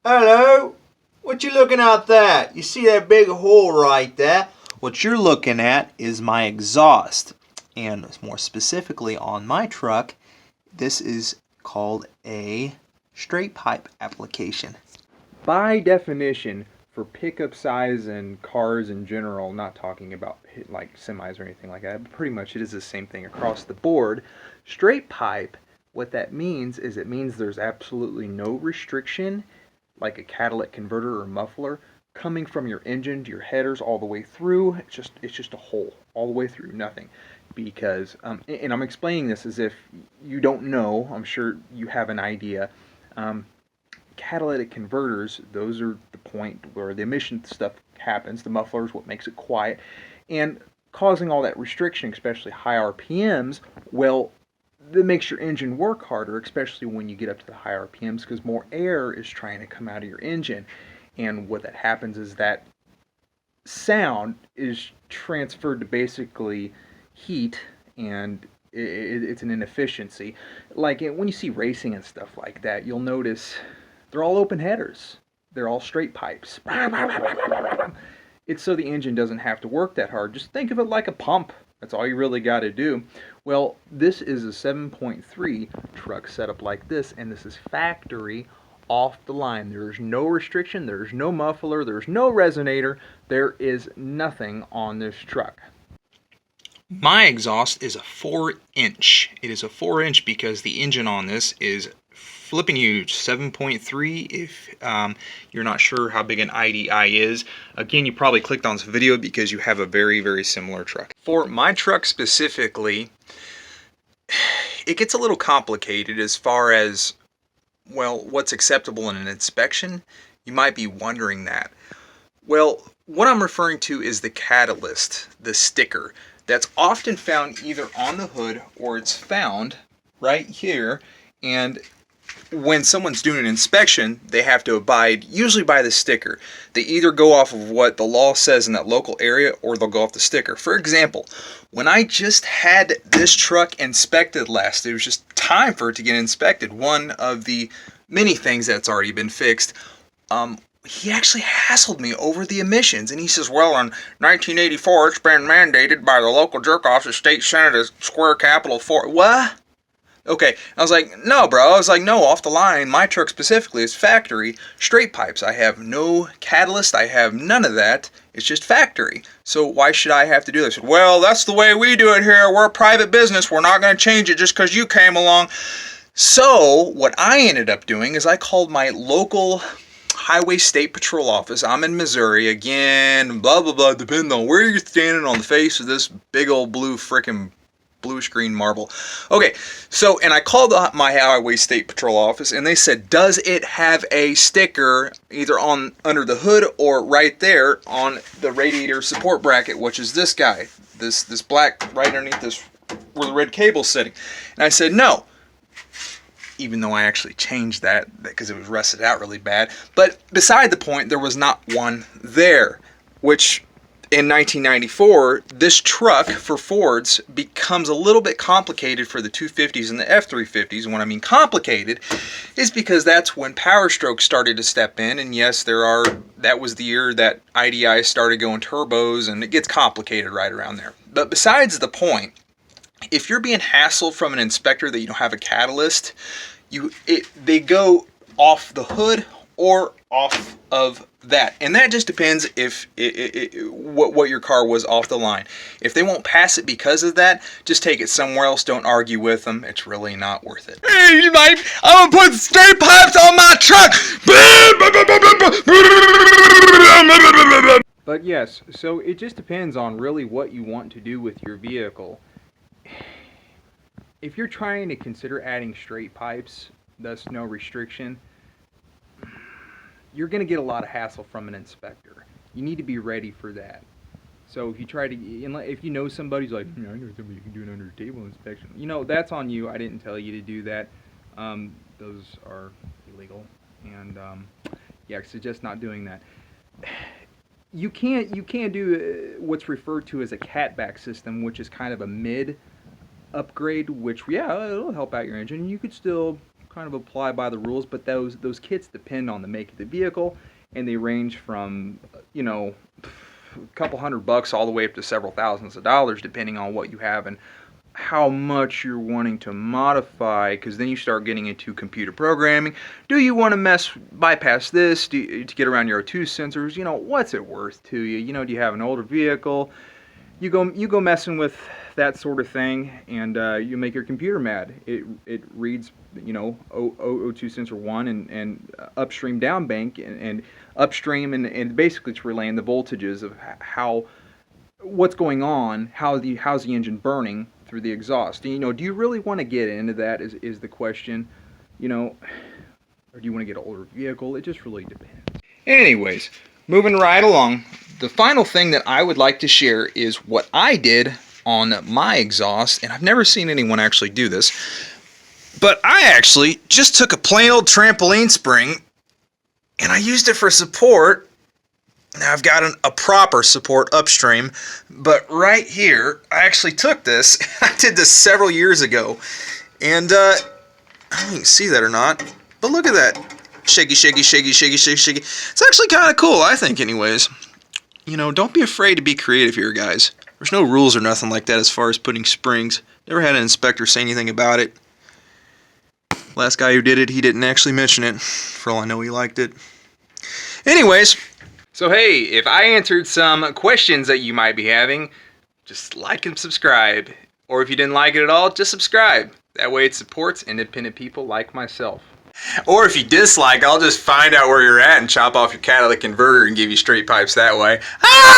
Hello? What you looking out there? You see that big hole right there? What you're looking at is my exhaust. And more specifically on my truck, this is called a straight pipe application. By definition, for pickup size and cars in general, not talking about like semis or anything like that, but pretty much it is the same thing across the board. Straight pipe, what that means is it means there's absolutely no restriction, like a catalytic converter or muffler, coming from your engine to your headers all the way through. It's just a hole all the way through, nothing. Because and I'm explaining this as if you don't know. I'm sure you have an idea. Catalytic converters, those are the point where the emission stuff happens. The muffler is what makes it quiet, and causing all that restriction, especially high RPMs, well, that makes your engine work harder, especially when you get up to the high RPMs, because more air is trying to come out of your engine. And what that happens is that sound is transferred to basically heat, and it's an inefficiency. Like when you see racing and stuff like that, you'll notice they're all open headers. They're all straight pipes. It's so the engine doesn't have to work that hard. Just think of it like a pump. That's all you really got to do. Well, this is a 7.3 truck set up like this, and this is factory off the line. There's no restriction, there's no muffler, there's no resonator, there is nothing on this truck. My exhaust is a 4-inch. It is a 4-inch because the engine on this is flipping huge, 7.3 if you're not sure how big an IDI is. Again, you probably clicked on this video because you have a very, very similar truck. For my truck specifically, it gets a little complicated as far as, well, what's acceptable in an inspection. You might be wondering that. Well, what I'm referring to is the catalyst, the sticker, that's often found either on the hood or it's found right here. And when someone's doing an inspection, they have to abide usually by the sticker. They either go off of what the law says in that local area or they'll go off the sticker. For example, when I just had this truck inspected last, it was just time for it to get inspected. One of the many things that's already been fixed, he actually hassled me over the emissions, and he says, well, in 1984, it's been mandated by the local jerk-offs of state senate square capital for... What? Okay, I was like, no, bro. I was like, no, off the line. My truck specifically is factory straight pipes. I have no catalyst. I have none of that. It's just factory. So why should I have to do this? Well, that's the way we do it here. We're a private business. We're not going to change it just because you came along. So what I ended up doing is I called my local Highway State Patrol office. I'm in Missouri again, blah, blah, blah, depending on where you're standing on the face of this big old blue screen marble. Okay, so, and I called my Highway State Patrol office, and they said, does it have a sticker either on under the hood or right there on the radiator support bracket, which is this guy, this black right underneath this where the red cable's sitting? And I said, no. Even though I actually changed that because it was rusted out really bad. But beside the point, there was not one there, which in 1994, this truck for Fords becomes a little bit complicated for the 250s and the F350s. And when I mean complicated is because that's when Power Stroke started to step in. And yes, that was the year that IDI started going turbos, and it gets complicated right around there. But besides the point, if you're being hassled from an inspector that you don't have a catalyst, they go off the hood or off of that, and that just depends if what your car was off the line. If they won't pass it because of that, just take it somewhere else. Don't argue with them. It's really not worth it. Hey, mate, I'm gonna put straight pipes on my truck. But yes, so it just depends on really what you want to do with your vehicle. If you're trying to consider adding straight pipes, thus no restriction, you're going to get a lot of hassle from an inspector. You need to be ready for that. So if you try to, if you know somebody's like, I know somebody who can do an under the table inspection, that's on you. I didn't tell you to do that. Those are illegal, and I suggest not doing that. You can't do what's referred to as a catback system, which is kind of a mid upgrade, which it'll help out your engine. You could still kind of apply by the rules, but those kits depend on the make of the vehicle, and they range from, you know, a couple $100 all the way up to several thousands of dollars, depending on what you have and how much you're wanting to modify, because then you start getting into computer programming. Do you want to bypass this to get around your O2 sensors? You know, what's it worth to you? You know, do you have an older vehicle? You go messing with that sort of thing, and you make your computer mad. It reads, you know, O2 sensor 1 and upstream downbank and upstream, and basically it's relaying the voltages of what's going on, how's the engine burning through the exhaust. You know, do you really want to get into that is the question, you know, or do you want to get an older vehicle? It just really depends. Anyways, moving right along, the final thing that I would like to share is what I did on my exhaust, and I've never seen anyone actually do this, but I actually just took a plain old trampoline spring and I used it for support. Now I've got a proper support upstream, but right here, I actually took this. I did this several years ago, and I don't know if you can see that or not, but look at that. Shaky, shaky, shaky, shaky, shaky, shaky. It's actually kind of cool, I think, anyways. You know, don't be afraid to be creative here, guys. There's no rules or nothing like that as far as putting springs. Never had an inspector say anything about it. Last guy who did it, he didn't actually mention it. For all I know, he liked it. Anyways, so hey, if I answered some questions that you might be having, just like and subscribe. Or if you didn't like it at all, just subscribe. That way it supports independent people like myself. Or if you dislike, I'll just find out where you're at and chop off your catalytic converter and give you straight pipes that way. Ah!